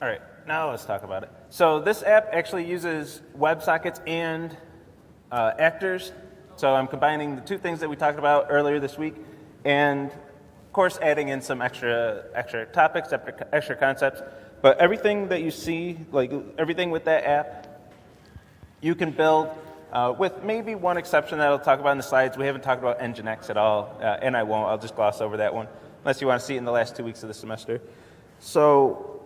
All right, now let's talk about it. So this app actually uses WebSockets and actors. So I'm combining the two things that we talked about earlier this week, and of course adding in some extra topics, extra concepts. But everything that you see, like everything with that app, you can build with maybe one exception that I'll talk about in the slides. We haven't talked about Nginx at all, and I won't. I'll just gloss over that one, unless you want to see it in the last 2 weeks of the semester. So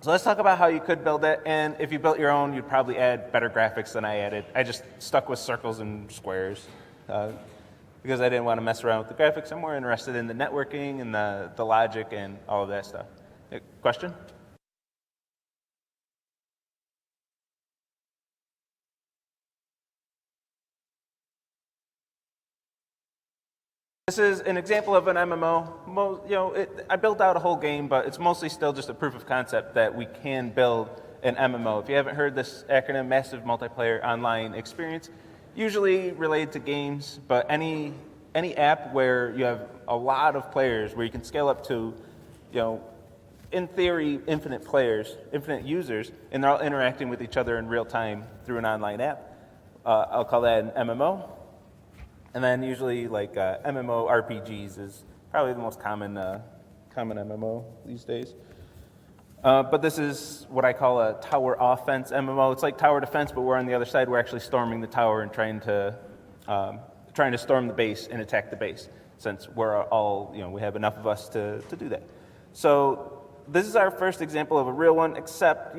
let's talk about how you could build it, and if you built your own, you'd probably add better graphics than I added. I just stuck with circles and squares because I didn't want to mess around with the graphics. I'm more interested in the networking and the logic and all of that stuff. Question? This is an example of an MMO. I built out a whole game, but it's mostly still just a proof of concept that we can build an MMO. If you haven't heard this acronym, Massive Multiplayer Online Experience, usually related to games, but any app where you have a lot of players, where you can scale up to, in theory, infinite players, infinite users, and they're all interacting with each other in real time through an online app. I'll call that an MMO. And then usually like MMO RPGs is probably the most common MMO these days. But this is what I call a tower offense MMO. It's like tower defense, but we're on the other side. We're actually storming the tower and trying to storm the base and attack the base, since we're all, we have enough of us to do that. So this is our first example of a real one, except,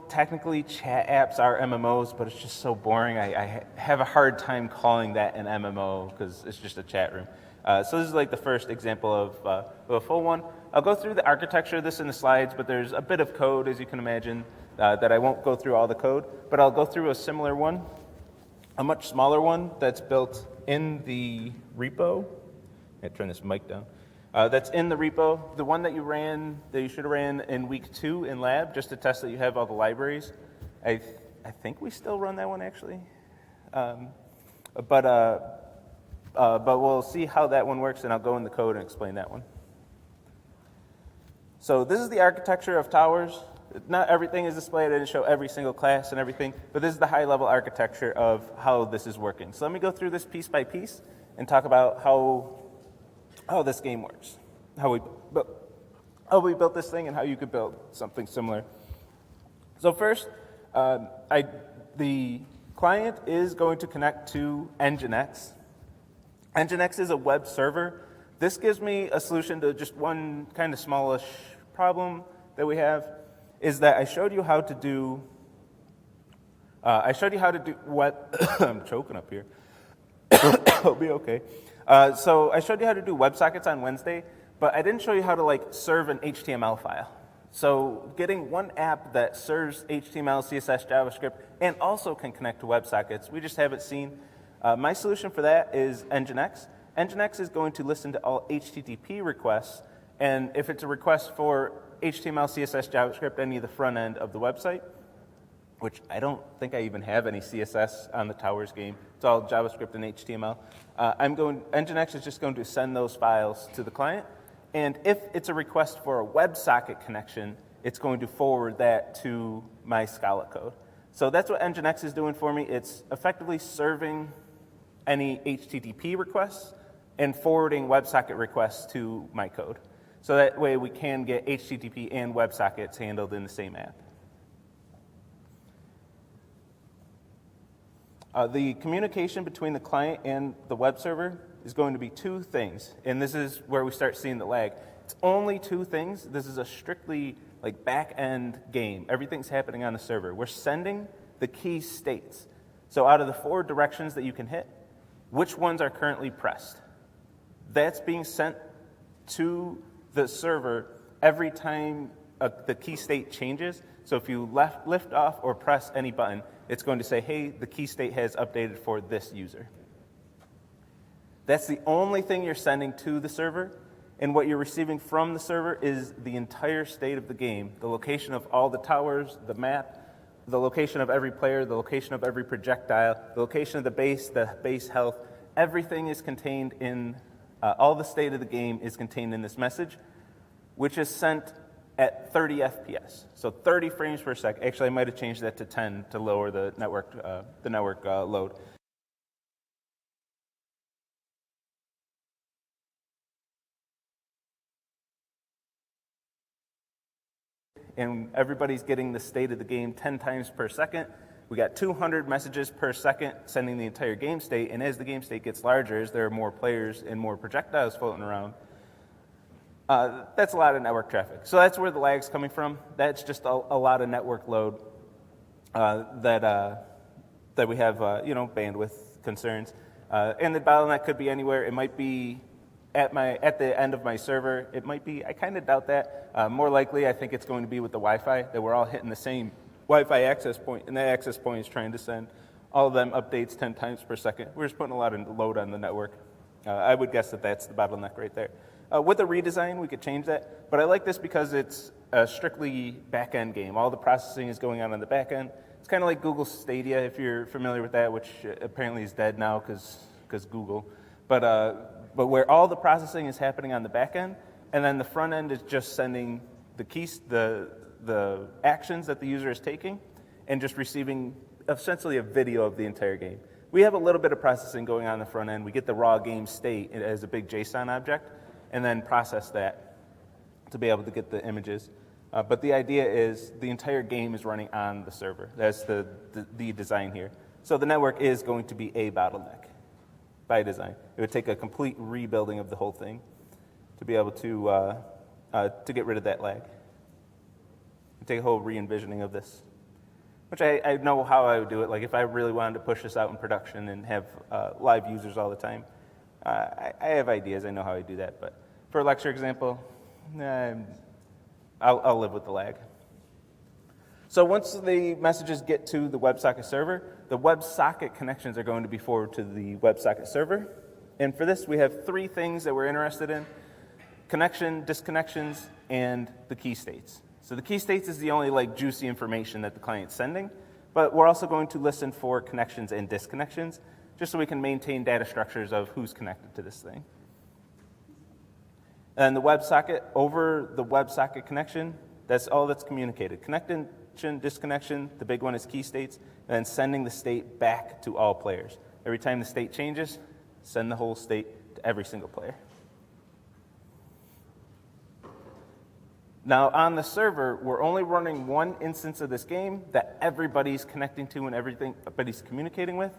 technically chat apps are MMOs, but it's just so boring. I have a hard time calling that an MMO because it's just a chat room. So this is like the first example of a full one. I'll go through the architecture of this in the slides, but there's a bit of code, as you can imagine, that I won't go through all the code, but I'll go through a similar one, a much smaller one that's built in the repo. I'll turn this mic down. That's in the repo. The one that you should have ran in week 2 in lab, just to test that you have all the libraries. I think we still run that one actually, but we'll see how that one works, and I'll go in the code and explain that one. So this is the architecture of towers. Not everything is displayed. I didn't show every single class and everything, but this is the high-level architecture of how this is working. So let me go through this piece by piece and talk about how this game works, how we built this thing, and how you could build something similar. So first, the client is going to connect to Nginx. Nginx is a web server. This gives me a solution to just one kind of smallish problem that we have, is that I showed you how to do what I'm choking up here. It'll be okay. So I showed you how to do WebSockets on Wednesday, but I didn't show you how to serve an HTML file. So getting one app that serves HTML, CSS, JavaScript, and also can connect to WebSockets, we just haven't seen. My solution for that is Nginx. Nginx is going to listen to all HTTP requests, and if it's a request for HTML, CSS, JavaScript, any of the front end of the website, which I don't think I even have any CSS on the Towers game. It's all JavaScript and HTML. Nginx is just going to send those files to the client, and if it's a request for a WebSocket connection, it's going to forward that to my Scala code. So that's what Nginx is doing for me. It's effectively serving any HTTP requests and forwarding WebSocket requests to my code. So that way we can get HTTP and WebSockets handled in the same app. The communication between the client and the web server is going to be two things, and this is where we start seeing the lag. It's only two things. This is a strictly back-end game. Everything's happening on the server. We're sending the key states. So out of the 4 directions that you can hit, which ones are currently pressed? That's being sent to the server every time the key state changes. So if you lift off or press any button, it's going to say, hey, the key state has updated for this user. That's the only thing you're sending to the server, and what you're receiving from the server is the entire state of the game, the location of all the towers, the map, the location of every player, the location of every projectile, the location of the base health. Everything is contained in, all the state of the game is contained in this message, which is sent at 30 FPS. So 30 frames per second. Actually, I might have changed that to 10 to lower the network load. And everybody's getting the state of the game 10 times per second. We got 200 messages per second sending the entire game state, and as the game state gets larger, as there are more players and more projectiles floating around, that's a lot of network traffic. So that's where the lag's coming from. That's just a lot of network load that we have, bandwidth concerns. And the bottleneck could be anywhere. It might be at the end of my server. It might be, I kind of doubt that. More likely, I think it's going to be with the Wi-Fi, that we're all hitting the same Wi-Fi access point, and that access point is trying to send all of them updates 10 times per second. We're just putting a lot of load on the network. I would guess that that's the bottleneck right there. With a redesign, we could change that, but I like this because it's a strictly back-end game. All the processing is going on the back end. It's kind of like Google Stadia, if you're familiar with that, which apparently is dead now because Google. But where all the processing is happening on the back end, and then the front end is just sending the keys, the actions that the user is taking, and just receiving essentially a video of the entire game. We have a little bit of processing going on the front end. We get the raw game state as a big JSON object, and then process that to be able to get the images. But the idea is the entire game is running on the server. That's the design here. So the network is going to be a bottleneck by design. It would take a complete rebuilding of the whole thing to be able to get rid of that lag. It'd take a whole re-envisioning of this, which I know how I would do it. Like if I really wanted to push this out in production and have live users all the time, I have ideas. I know how I do that. But for a lecture example, I'll live with the lag. So once the messages get to the WebSocket server, the WebSocket connections are going to be forwarded to the WebSocket server. And for this, we have three things that we're interested in: connection, disconnections, and the key states. So the key states is the only juicy information that the client's sending, but we're also going to listen for connections and disconnections, just so we can maintain data structures of who's connected to this thing. And the WebSocket, over the WebSocket connection, that's all that's communicated. Connection, disconnection, the big one is key states, and then sending the state back to all players. Every time the state changes, send the whole state to every single player. Now, on the server, we're only running one instance of this game that everybody's connecting to and everybody's communicating with,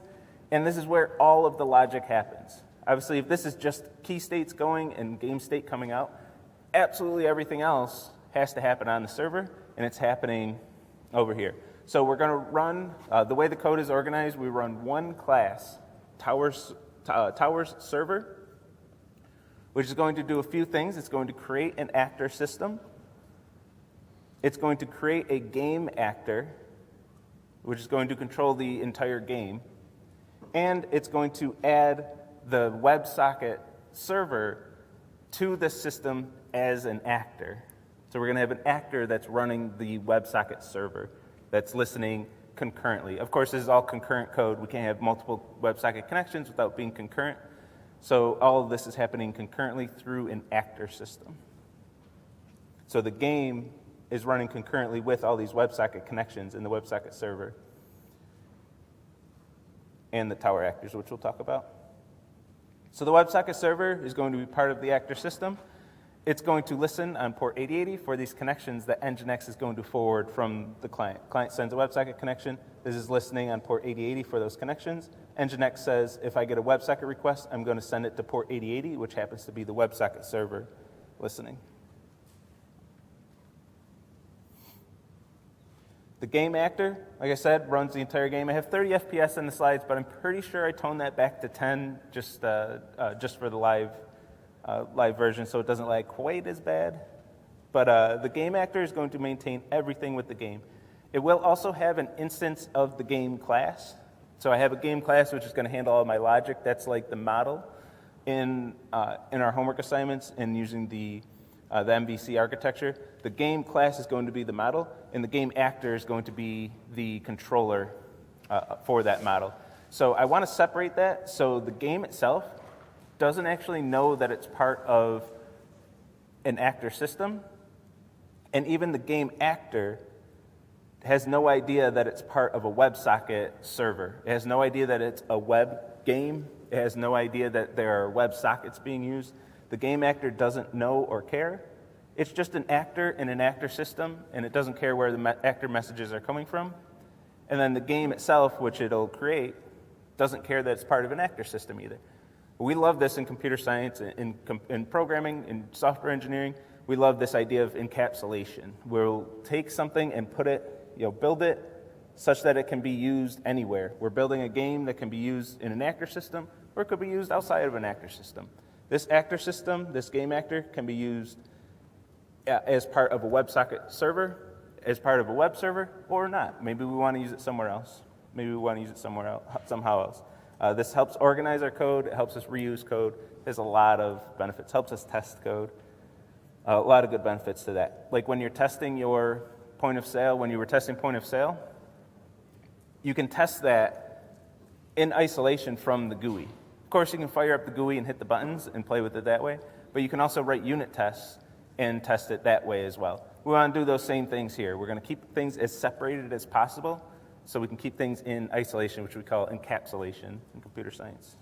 and this is where all of the logic happens. Obviously, if this is just key states going and game state coming out, absolutely everything else has to happen on the server, and it's happening over here. So we're going to run, the way the code is organized, we run one class, Towers server, which is going to do a few things. It's going to create an actor system. It's going to create a game actor, which is going to control the entire game. And it's going to add the WebSocket server to the system as an actor. So we're going to have an actor that's running the WebSocket server that's listening concurrently. Of course, this is all concurrent code. We can't have multiple WebSocket connections without being concurrent. So all of this is happening concurrently through an actor system. So the game is running concurrently with all these WebSocket connections in the WebSocket server and the tower actors, which we'll talk about. So the WebSocket server is going to be part of the actor system. It's going to listen on port 8080 for these connections that Nginx is going to forward from the client. Client sends a WebSocket connection. This is listening on port 8080 for those connections. Nginx says, if I get a WebSocket request, I'm going to send it to port 8080, which happens to be the WebSocket server listening. The game actor, like I said, runs the entire game. I have 30 FPS in the slides, but I'm pretty sure I toned that back to 10 just for the live version, so it doesn't lag quite as bad. But the game actor is going to maintain everything with the game. It will also have an instance of the game class. So I have a game class which is going to handle all my logic. That's like the model in our homework assignments and using the MVC architecture. The game class is going to be the model, and the game actor is going to be the controller for that model. So I want to separate that so the game itself doesn't actually know that it's part of an actor system And even the game actor has no idea that it's part of a WebSocket server. It has no idea that it's a web game. It has no idea that there are WebSockets being used. The game actor doesn't know or care. It's just an actor in an actor system, and it doesn't care where the actor messages are coming from. And then the game itself, which it'll create, doesn't care that it's part of an actor system either. We love this in computer science, in programming, in software engineering. We love this idea of encapsulation. We'll take something and put it, build it such that it can be used anywhere. We're building a game that can be used in an actor system, or it could be used outside of an actor system. This actor system, this game actor, can be used as part of a WebSocket server, as part of a web server, or not. Maybe we want to use it somewhere else. Maybe we want to use it somehow else. This helps organize our code. It helps us reuse code. There's a lot of benefits. Helps us test code. A lot of good benefits to that. Like when you're testing your point of sale, when you were testing point of sale, you can test that in isolation from the GUI. Of course, you can fire up the GUI and hit the buttons and play with it that way, but you can also write unit tests and test it that way as well. We want to do those same things here. We're going to keep things as separated as possible so we can keep things in isolation, which we call encapsulation in computer science.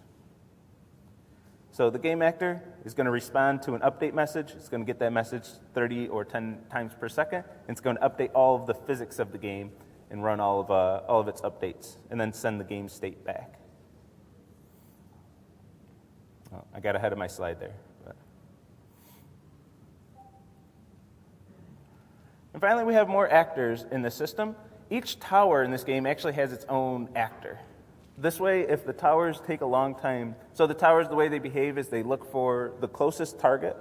So the game actor is going to respond to an update message. It's going to get that message 30 or 10 times per second. And it's going to update all of the physics of the game and run all of its updates, and then send the game state back. Oh, I got ahead of my slide there. And finally, we have more actors in the system. Each tower in this game actually has its own actor. This way, if the towers take a long time, so the towers, the way they behave is they look for the closest target,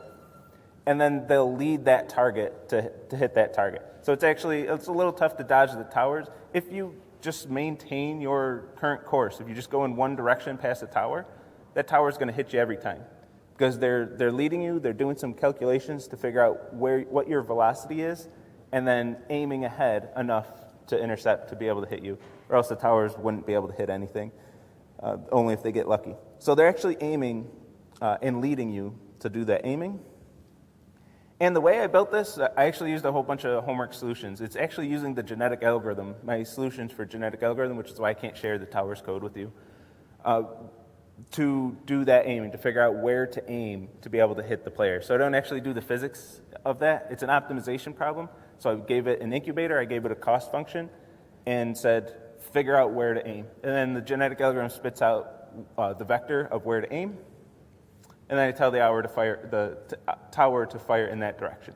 and then they'll lead that target to hit that target. So it's a little tough to dodge the towers. If you just maintain your current course, if you just go in one direction past the tower, that tower is going to hit you every time. Because they're leading you, they're doing some calculations to figure out what your velocity is, and then aiming ahead enough to intercept to be able to hit you, or else the towers wouldn't be able to hit anything, only if they get lucky. So they're actually aiming and leading you to do that aiming. And the way I built this, I actually used a whole bunch of homework solutions. It's actually using the genetic algorithm, my solutions for genetic algorithm, which is why I can't share the towers code with you, to do that aiming, to figure out where to aim to be able to hit the player. So I don't actually do the physics of that. It's an optimization problem. So I gave it an incubator, I gave it a cost function, and said, figure out where to aim. And then the genetic algorithm spits out the vector of where to aim, and then I tell the tower to fire in that direction.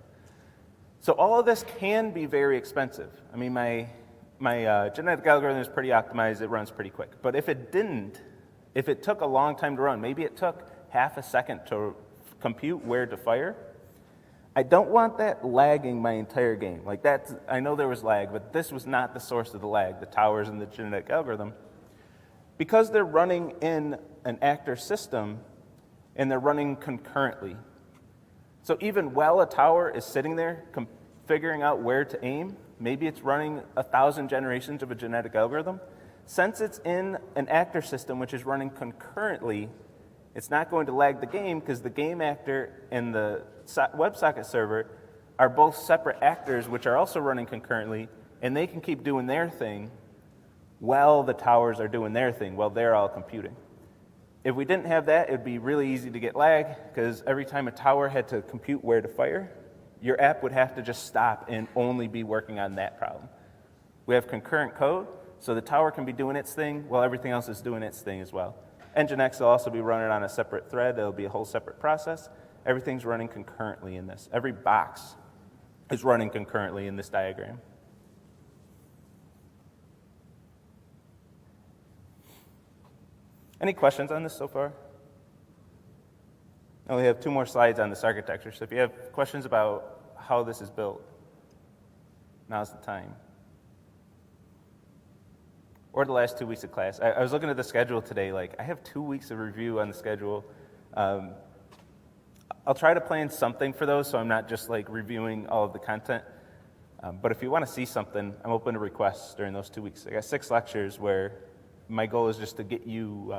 So all of this can be very expensive. I mean, my genetic algorithm is pretty optimized, it runs pretty quick. But if it didn't, if it took a long time to run, maybe it took half a second to compute where to fire, I don't want that lagging my entire game. Like I know there was lag, but this was not the source of the lag, the towers and the genetic algorithm. Because they're running in an actor system, and they're running concurrently. So even while a tower is sitting there figuring out where to aim, maybe it's running 1,000 generations of a genetic algorithm. Since it's in an actor system which is running concurrently, it's not going to lag the game because the game actor and the WebSocket server are both separate actors which are also running concurrently, and they can keep doing their thing while the towers are doing their thing, while they're all computing. If we didn't have that, it'd be really easy to get lag, because every time a tower had to compute where to fire, your app would have to just stop and only be working on that problem. We have concurrent code, so the tower can be doing its thing while everything else is doing its thing as well. Nginx will also be running on a separate thread. It'll be a whole separate process. Everything's running concurrently in this. Every box is running concurrently in this diagram. Any questions on this so far? I only have 2 more slides on this architecture, so if you have questions about how this is built, now's the time. Or the last 2 weeks of class. I was looking at the schedule today, I have 2 weeks of review on the schedule. I'll try to plan something for those so I'm not just reviewing all of the content. But if you want to see something, I'm open to requests during those 2 weeks. I got 6 lectures where my goal is just to get you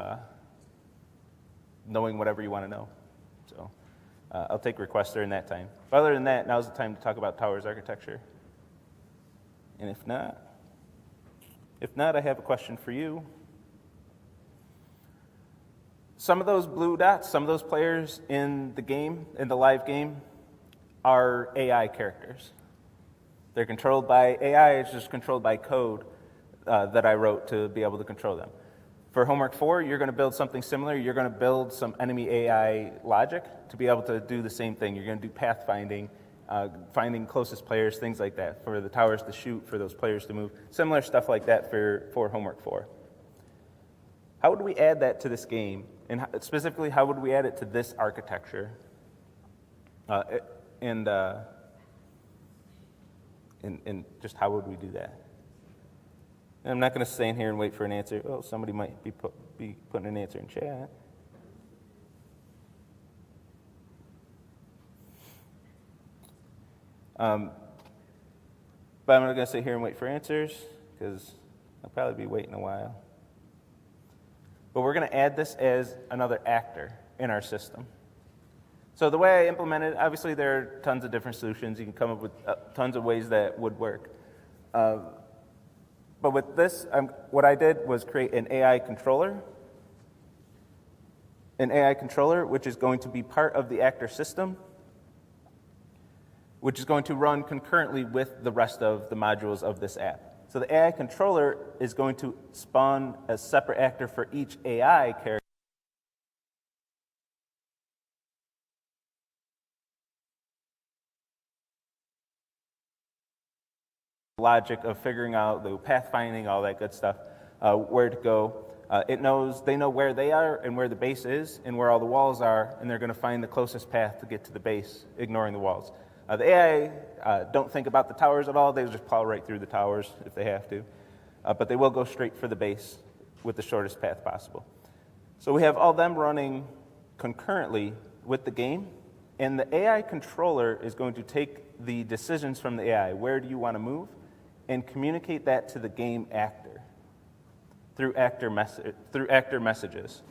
knowing whatever you want to know. So I'll take requests during that time. But other than that, now's the time to talk about towers architecture. And if not, I have a question for you. Some of those blue dots, some of those players in the game, in the live game, are AI characters. They're controlled by AI, it's just controlled by code that I wrote to be able to control them. For homework 4, you're going to build something similar. You're going to build some enemy AI logic to be able to do the same thing. You're going to do pathfinding, finding closest players, things like that, for the towers to shoot, for those players to move. Similar stuff like that for homework 4. How would we add that to this game? And specifically, how would we add it to this architecture? And just how would we do that? And I'm not going to stand here and wait for an answer. Oh, somebody might be putting an answer in chat. But I'm not going to sit here and wait for answers because I'll probably be waiting a while. But we're going to add this as another actor in our system. So the way I implement it, obviously there are tons of different solutions. You can come up with tons of ways that would work. But with this, what I did was create an AI controller. An AI controller, which is going to be part of the actor system, which is going to run concurrently with the rest of the modules of this app. So the AI controller is going to spawn a separate actor for each AI character. Logic of figuring out the pathfinding, all that good stuff, where to go. They know where they are and where the base is and where all the walls are, and they're going to find the closest path to get to the base, ignoring the walls. The AI don't think about the towers at all. They just plow right through the towers if they have to. But they will go straight for the base with the shortest path possible. So we have all them running concurrently with the game, and the AI controller is going to take the decisions from the AI, where do you want to move, and communicate that to the game actor through actor messages.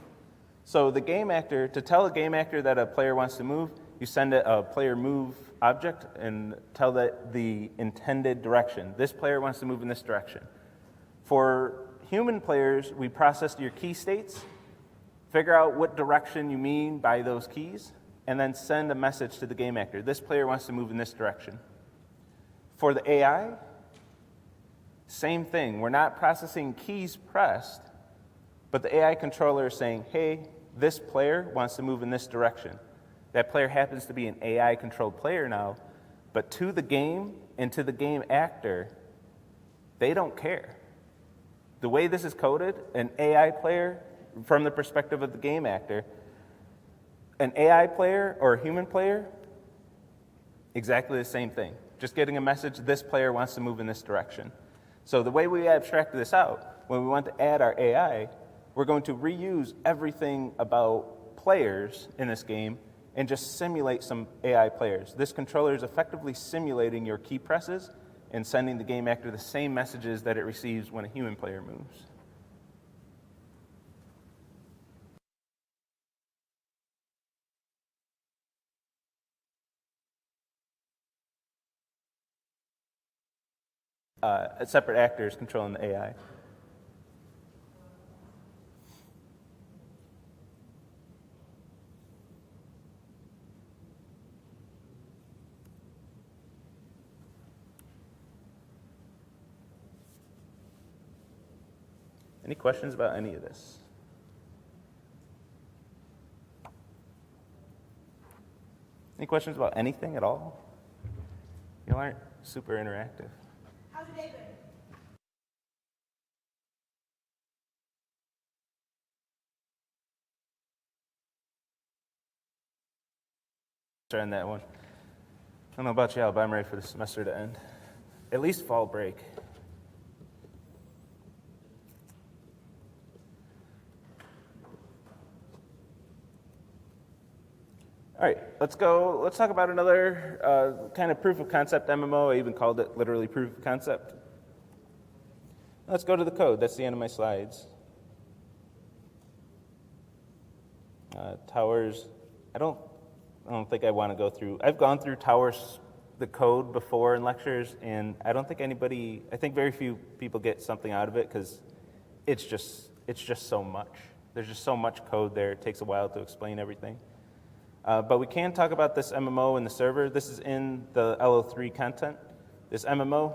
So the game actor, to tell a game actor that a player wants to move, you send it a player move object and tell that the intended direction. This player wants to move in this direction. For human players, we process your key states, figure out what direction you mean by those keys, and then send a message to the game actor. This player wants to move in this direction. For the AI, same thing. We're not processing keys pressed, but the AI controller is saying, hey, this player wants to move in this direction. That player happens to be an AI-controlled player now, but to the game and to the game actor, they don't care. The way this is coded, an AI player, from the perspective of the game actor, an AI player or a human player, exactly the same thing. Just getting a message, this player wants to move in this direction. So the way we abstract this out, when we want to add our AI, we're going to reuse everything about players in this game and just simulate some AI players. This controller is effectively simulating your key presses and sending the game actor the same messages that it receives when a human player moves. Separate actors controlling the AI. Any questions about any of this? Any questions about anything at all? You aren't super interactive. How's your day been? On that one. I don't know about y'all, but I'm ready for the semester to end. At least fall break. All right, let's talk about another kind of proof of concept MMO. I even called it literally proof of concept. Let's go to the code. That's the end of my slides. Towers. I don't think I want to go through. I've gone through the code before in lectures, and I don't think I think very few people get something out of it because it's just so much. There's just so much code there. It takes a while to explain everything. But we can talk about this MMO in the server. This is in the LO3 content. This MMO,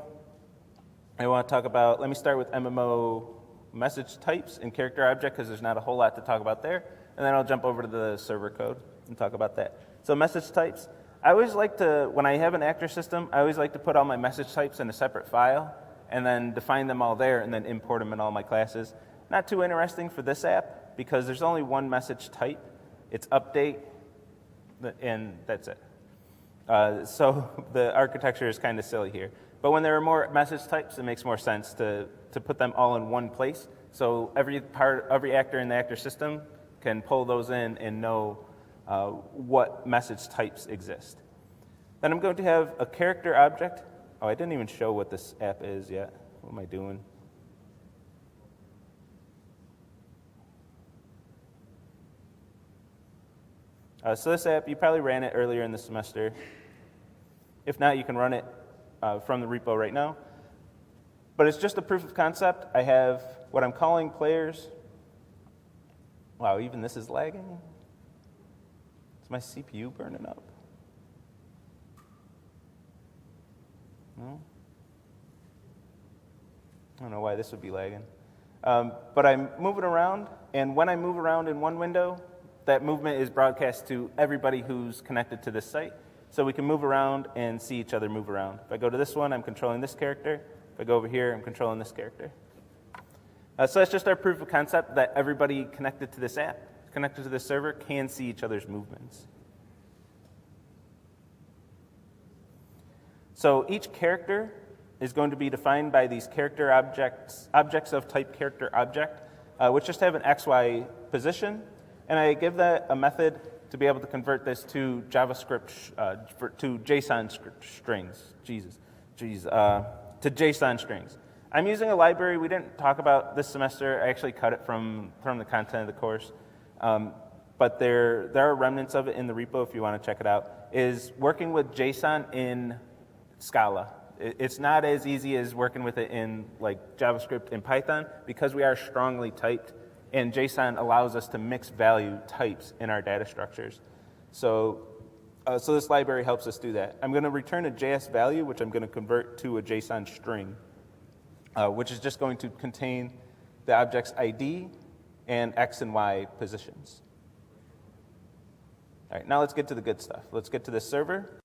I want to talk about, let me start with MMO message types and character object because there's not a whole lot to talk about there. And then I'll jump over to the server code and talk about that. So message types. I always like to, when I have an actor system, I always like to put all my message types in a separate file and then define them all there and then import them in all my classes. Not too interesting for this app because there's only one message type. It's update, and that's it. So the architecture is kind of silly here. But when there are more message types, it makes more sense to put them all in one place. So every actor in the actor system can pull those in and know what message types exist. Then I'm going to have a character object. Oh, I didn't even show what this app is yet. What am I doing? So this app, you probably ran it earlier in the semester. If not, you can run it from the repo right now. But it's just a proof of concept. I have what I'm calling players. Wow, even this is lagging. Is my CPU burning up? No? I don't know why this would be lagging. But I'm moving around, and when I move around in one window, that movement is broadcast to everybody who's connected to this site. So we can move around and see each other move around. If I go to this one, I'm controlling this character. If I go over here, I'm controlling this character. So that's just our proof of concept that everybody connected to this app, connected to this server, can see each other's movements. So each character is going to be defined by these character objects of type character object, which just have an XY position. And I give that a method to be able to convert this to JavaScript, to JSON strings. To JSON strings. I'm using a library we didn't talk about this semester. I actually cut it from the content of the course. But there are remnants of it in the repo if you want to check it out, is working with JSON in Scala. It's not as easy as working with it in like JavaScript and Python because we are strongly typed. And JSON allows us to mix value types in our data structures. So this library helps us do that. I'm going to return a JS value, which I'm going to convert to a JSON string, which is just going to contain the object's ID and X and Y positions. All right, now let's get to the good stuff. Let's get to the server.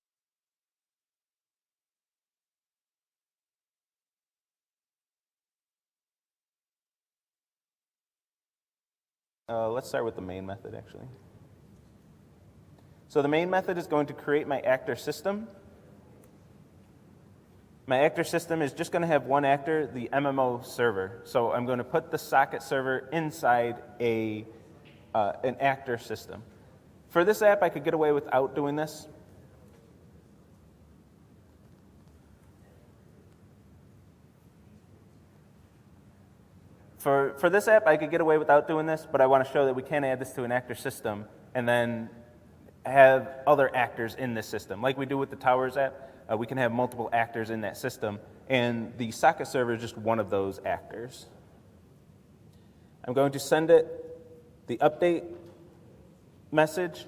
Let's start with the main method, actually. So the main method is going to create my actor system. My actor system is just going to have one actor, the MMO server. So I'm going to put the socket server inside an actor system. For this app, I could get away without doing this. For this app, I could get away without doing this, but I want to show that we can add this to an actor system and then have other actors in this system. Like we do with the Towers app, we can have multiple actors in that system, and the socket server is just one of those actors. I'm going to send it the update message.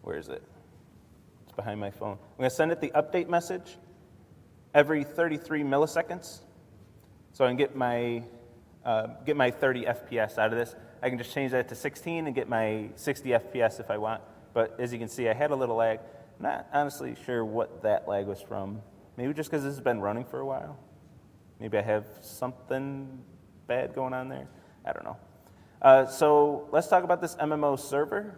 Where is it? It's behind my phone. I'm going to send it the update message every 33 milliseconds. So I can get my 30 FPS out of this. I can just change that to 16 and get my 60 FPS if I want. But as you can see, I had a little lag. I'm not honestly sure what that lag was from. Maybe just because this has been running for a while. Maybe I have something bad going on there. I don't know. So let's talk about this MMO server.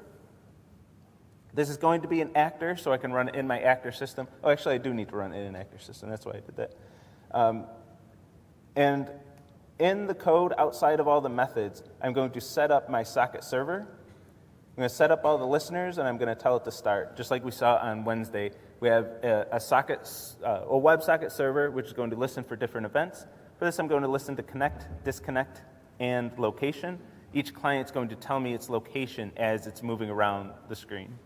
This is going to be an actor, so I can run it in my actor system. Oh, actually, I do need to run it in an actor system. That's why I did that. And in the code outside of all the methods, I'm going to set up my socket server. I'm going to set up all the listeners, and I'm going to tell it to start. Just like we saw on Wednesday, we have a WebSocket server, which is going to listen for different events. For this, I'm going to listen to connect, disconnect, and location. each client's going to tell me its location as it's moving around the screen.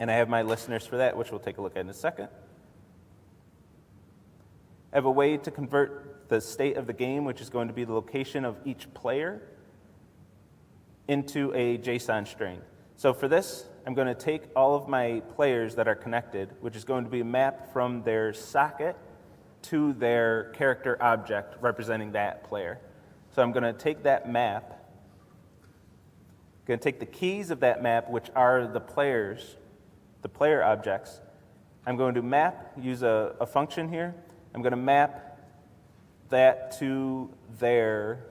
And I have my listeners for that, which we'll take a look at in a second. I have a way to convert the state of the game, which is going to be the location of each player, into a JSON string. So for this, I'm going to take all of my players that are connected, which is going to be a map from their socket to their character object representing that player. So I'm going to take that map, I'm going to take the keys of that map, which are the players, the player objects. I'm going to use a function here. I'm going to map that to their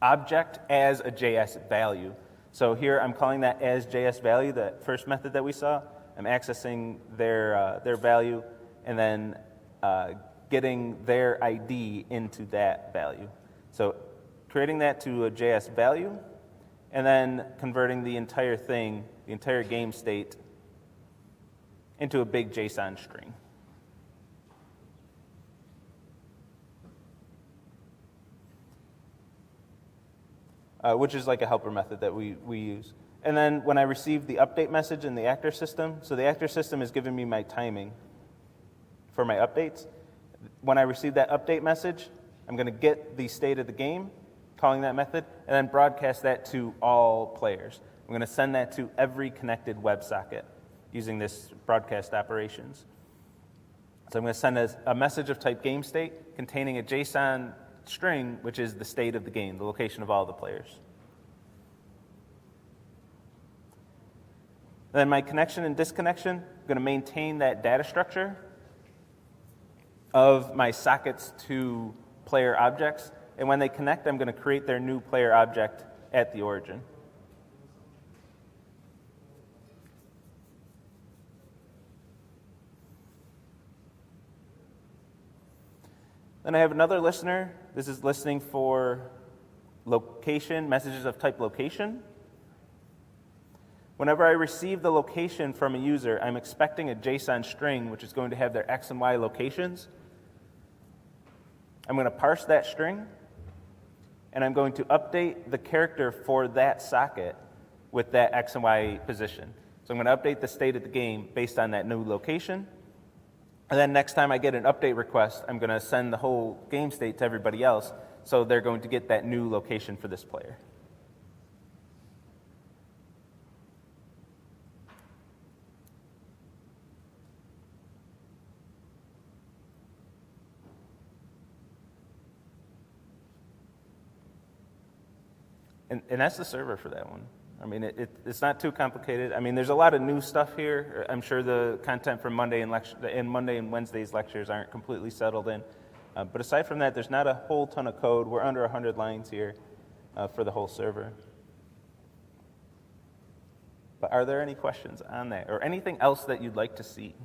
object as a JS value. So here I'm calling that as JS value, that first method that we saw. I'm accessing their value and then getting their ID into that value. So creating that to a JS value and then converting the entire thing, the entire game state, into a big JSON string. Which is like a helper method that we use. And then when I receive the update message in the actor system, so the actor system is giving me my timing for my updates. When I receive that update message, I'm going to get the state of the game, calling that method, and then broadcast that to all players. I'm going to send that to every connected WebSocket using this broadcast operations. So I'm going to send a message of type game state containing a JSON string, which is the state of the game, the location of all the players. Then my connection and disconnection, I'm going to maintain that data structure of my sockets to player objects. And when they connect, I'm going to create their new player object at the origin. Then I have another listener. This is listening for location, messages of type location. Whenever I receive the location from a user, I'm expecting a JSON string, which is going to have their X and Y locations. I'm going to parse that string, and I'm going to update the character for that socket with that X and Y position. So I'm going to update the state of the game based on that new location. And then next time I get an update request, I'm going to send the whole game state to everybody else, so they're going to get that new location for this player. And that's the server for that one. I mean, it's not too complicated. I mean, there's a lot of new stuff here. I'm sure the content from Monday and Wednesday's lectures aren't completely settled in. But aside from that, there's not a whole ton of code. We're under 100 lines here for the whole server. But are there any questions on that or anything else that you'd like to see?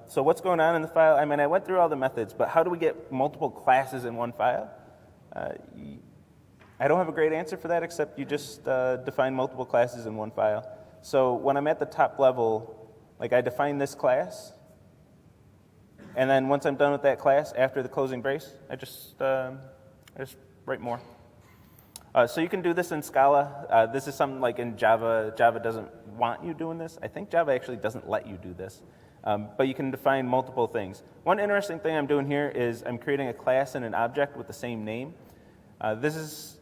So what's going on in the file? I mean, I went through all the methods, but how do we get multiple classes in one file? I don't have a great answer for that, except you just define multiple classes in one file. So when I'm at the top level, like I define this class, and then once I'm done with that class, after the closing brace, I just write more. So you can do this in Scala. This is something like in Java. Java doesn't want you doing this. I think Java actually doesn't let you do this. But you can define multiple things. One interesting thing I'm doing here is I'm creating a class and an object with the same name. This is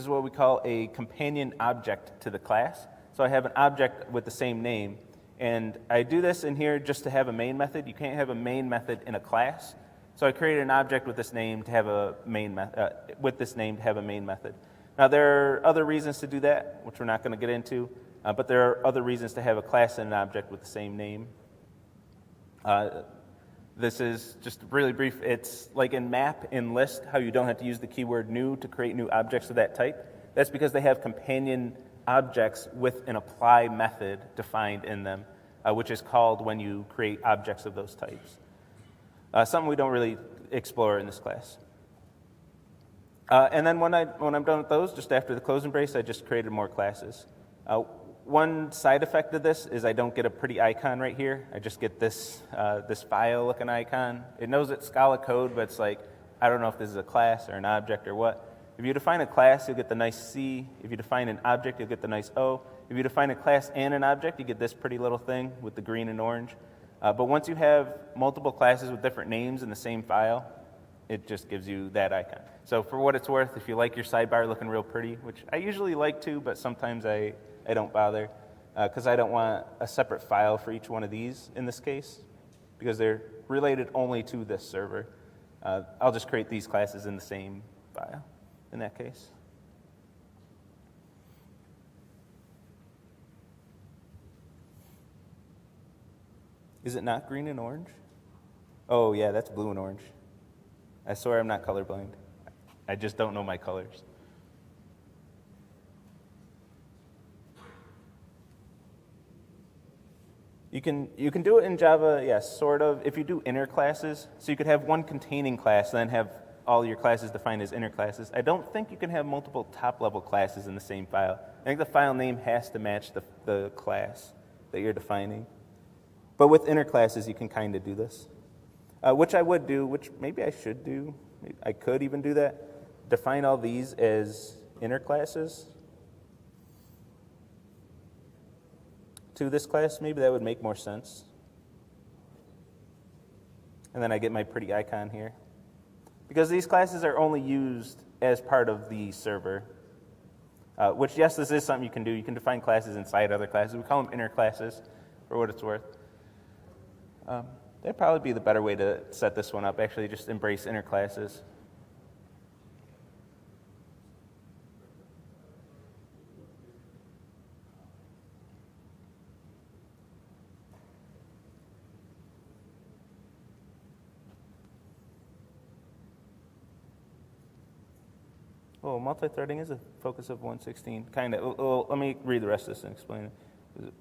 what we call a companion object to the class. So I have an object with the same name. And I do this in here just to have a main method. You can't have a main method in a class. So I created an object with this name to have a main method. Now there are other reasons to do that, which we're not going to get into, but there are other reasons to have a class and an object with the same name. This is just really brief. It's like in map, in list, how you don't have to use the keyword new to create new objects of that type. That's because they have companion objects with an apply method defined in them, which is called when you create objects of those types. Something we don't really explore in this class. And then when I'm done with those, just after the closing brace, I just created more classes. One side effect of this is I don't get a pretty icon right here. I just get this this file-looking icon. It knows it's Scala code, but it's like, I don't know if this is a class or an object or what. If you define a class, you'll get the nice C. If you define an object, you'll get the nice O. If you define a class and an object, you get this pretty little thing with the green and orange. But once you have multiple classes with different names in the same file, it just gives you that icon. So for what it's worth, if you like your sidebar looking real pretty, which I usually like to, but sometimes I don't bother, because I don't want a separate file for each one of these in this case, because they're related only to this server. I'll just create these classes in the same file in that case. Is it not green and orange? Oh yeah, that's blue and orange. I swear I'm not colorblind. I just don't know my colors. You can do it in Java, yes, sort of, if you do inner classes. So you could have one containing class, then have all your classes defined as inner classes. I don't think you can have multiple top-level classes in the same file. I think the file name has to match the class that you're defining. But with inner classes, you can kind of do this, which I would do, which maybe I should do. I could even do that. Define all these as inner classes to this class. Maybe that would make more sense. And then I get my pretty icon here. Because these classes are only used as part of the server, which, yes, this is something you can do. You can define classes inside other classes. We call them inner classes, for what it's worth. That'd probably be the better way to set this one up, actually just embrace inner classes. Oh, multi-threading is a focus of 116, kind of. Well, let me read the rest of this and explain it.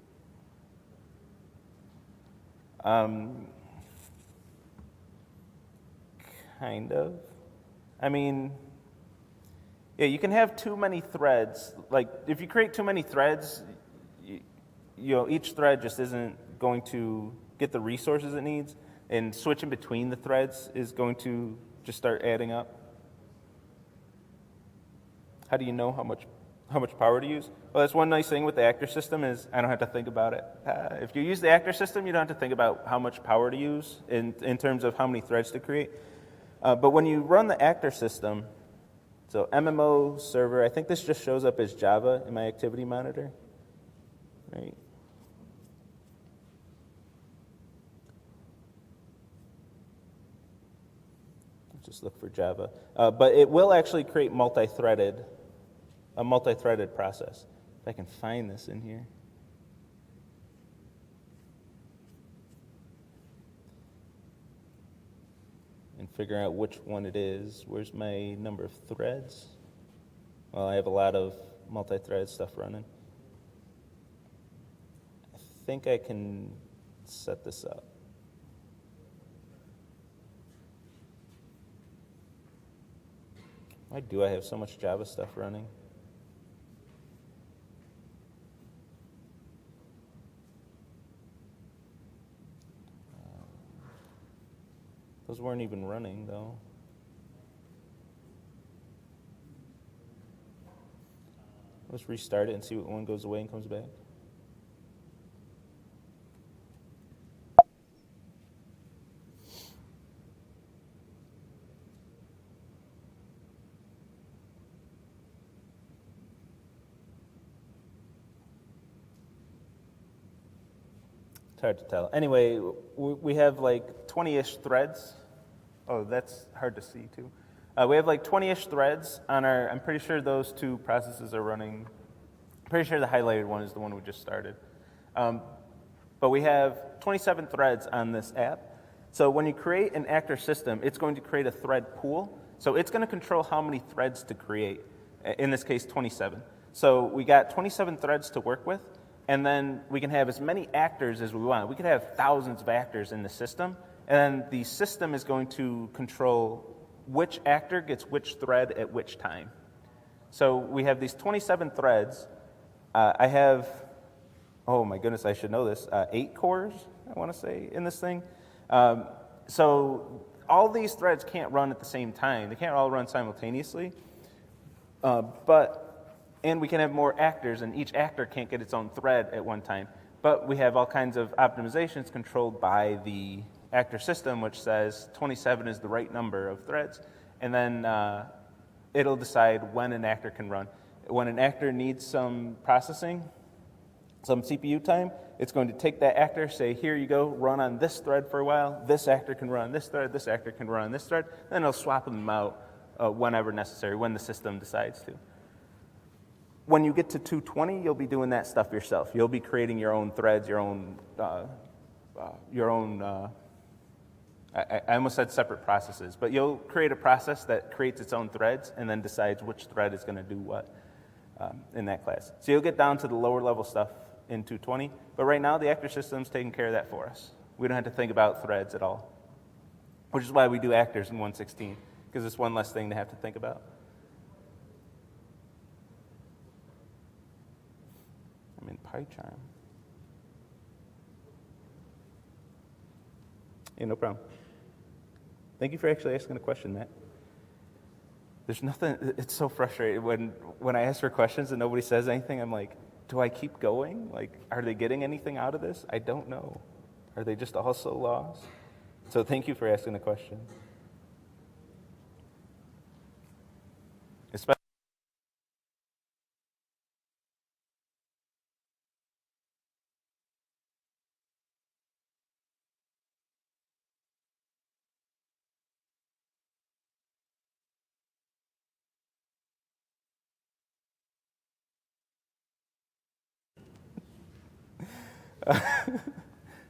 Kind of. I mean, yeah, you can have too many threads. Like, if you create too many threads, you know, each thread just isn't going to get the resources it needs, and switching between the threads is going to just start adding up. How do you know how much power to use? Well, that's one nice thing with the actor system is I don't have to think about it. If you use the actor system, you don't have to think about how much power to use in terms of how many threads to create. But when you run the actor system, so MMO server, I think this just shows up as Java in my activity monitor, right? Just look for Java. But it will actually create a multi-threaded process. If I can find this in here. And figure out which one it is. Where's my number of threads? Well, I have a lot of multi-thread stuff running. I think I can set this up. Why do I have so much Java stuff running? Those weren't even running, though. Let's restart it and see what one goes away and comes back. It's hard to tell. Anyway, we have like 20-ish threads. Oh, that's hard to see too. We have like 20-ish threads on our, I'm pretty sure those two processes are running. I'm pretty sure the highlighted one is the one we just started. But we have 27 threads on this app. So when you create an actor system, it's going to create a thread pool. So it's going to control how many threads to create, in this case 27. So we got 27 threads to work with. And then we can have as many actors as we want. We could have thousands of actors in the system, and then the system is going to control which actor gets which thread at which time. So we have these 27 threads. I have, oh my goodness, I should know this, 8 cores, I want to say, in this thing. So all these threads can't run at the same time. They can't all run simultaneously. And we can have more actors, and each actor can't get its own thread at one time. But we have all kinds of optimizations controlled by the actor system, which says 27 is the right number of threads. And then it'll decide when an actor can run. When an actor needs some processing, some CPU time, it's going to take that actor, say, here you go, run on this thread for a while. This actor can run this thread, this actor can run this thread. Then it'll swap them out whenever necessary, when the system decides to. When you get to 220, you'll be doing that stuff yourself. You'll be creating your own threads, your own I almost said separate processes, but you'll create a process that creates its own threads and then decides which thread is going to do what in that class. So you'll get down to the lower level stuff in 220, but right now the actor system's taking care of that for us. We don't have to think about threads at all, which is why we do actors in 116, because it's one less thing to have to think about. I'm in PyCharm. Yeah, no problem. Thank you for actually asking a question, Matt. There's nothing, it's so frustrating when I ask for questions and nobody says anything. I'm like, do I keep going? Like, are they getting anything out of this? I don't know. Are they just also lost? So thank you for asking the question. Especially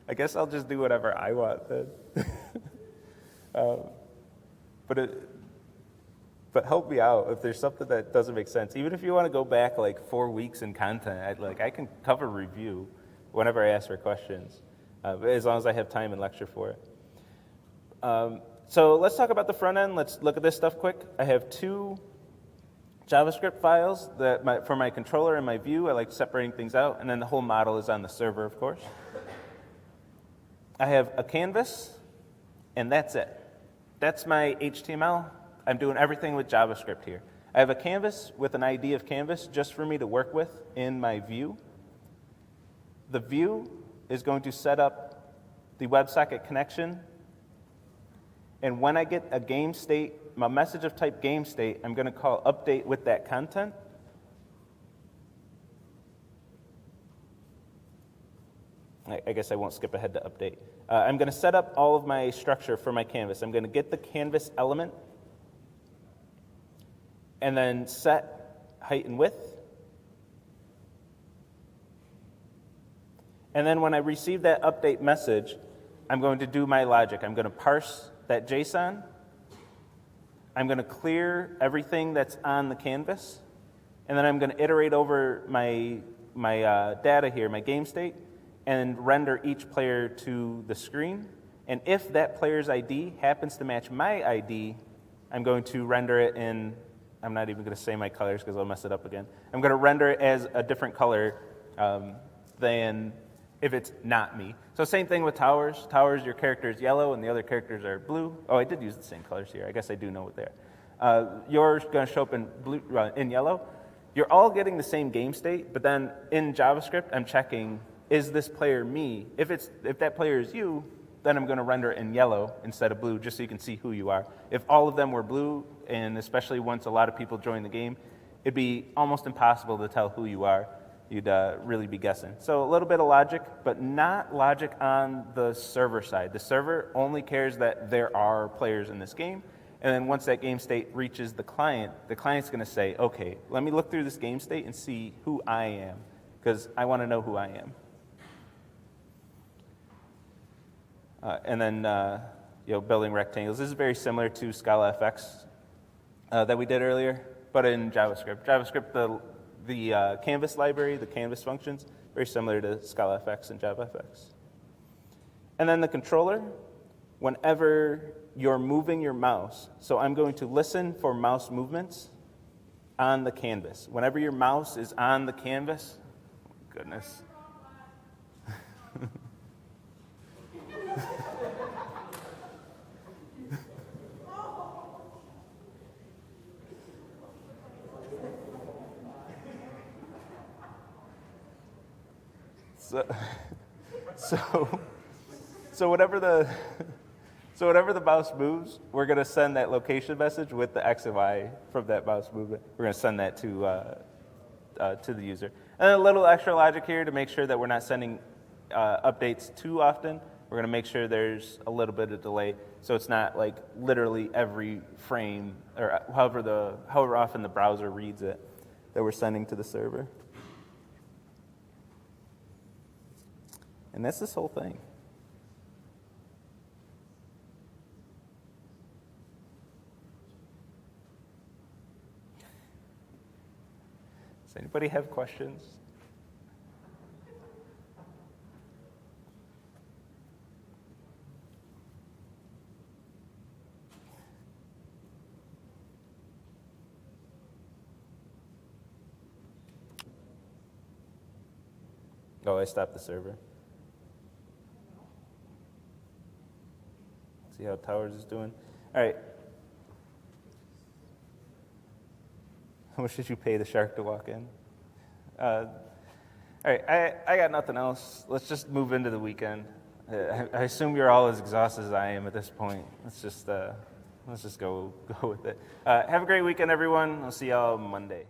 I guess I'll just do whatever I want then. But help me out if there's something that doesn't make sense. Even if you want to go back like 4 weeks in content, I can cover review whenever I ask for questions, as long as I have time in lecture for it. So let's talk about the front end. Let's look at this stuff quick. I have 2 JavaScript files for my controller and my view. I like separating things out, and then the whole model is on the server, of course. I have a canvas, and that's it. That's my HTML. I'm doing everything with JavaScript here. I have a canvas with an ID of canvas just for me to work with in my view. The view is going to set up the WebSocket connection, and when I get a game state, my message of type game state, I'm going to call update with that content. I guess I won't skip ahead to update. I'm going to set up all of my structure for my canvas. I'm going to get the canvas element and then set height and width. And then when I receive that update message, I'm going to do my logic. I'm going to parse that JSON. I'm going to clear everything that's on the canvas. And then I'm going to iterate over my data here, my game state, and render each player to the screen. And if that player's ID happens to match my ID, I'm going to render it in, I'm not even going to say my colors because I'll mess it up again. I'm going to render it as a different color than if it's not me. So same thing with towers. Towers, your character is yellow and the other characters are blue. Oh, I did use the same colors here. I guess I do know what they are. Yours going to show up in blue, in yellow. You're all getting the same game state, but then in JavaScript, I'm checking, is this player me? If that player is you, then I'm going to render it in yellow instead of blue, just so you can see who you are. If all of them were blue, and especially once a lot of people join the game, it'd be almost impossible to tell who you are. You'd really be guessing. So a little bit of logic, but not logic on the server side. The server only cares that there are players in this game, and then once that game state reaches the client's going to say, okay, let me look through this game state and see who I am, because I want to know who I am. And then building rectangles. This is very similar to ScalaFX that we did earlier, but in JavaScript. JavaScript, the canvas library, the canvas functions, very similar to ScalaFX and JavaFX. And then the controller. whenever you're moving your mouse, so I'm going to listen for mouse movements on the canvas. Whenever your mouse is on the canvas, goodness. So whenever the mouse moves, we're going to send that location message with the X and Y from that mouse movement. We're going to send that to the user. And a little extra logic here to make sure that we're not sending updates too often. We're going to make sure there's a little bit of delay, so it's not like literally every frame or however often the browser reads it that we're sending to the server. And that's this whole thing. Does anybody have questions? Oh, I stopped the server. See how Towers is doing? All right. How much did you pay the shark to walk in? All right, I got nothing else. Let's just move into the weekend. I assume you're all as exhausted as I am at this point. Let's just go with it. Have a great weekend, everyone. I'll see y'all Monday.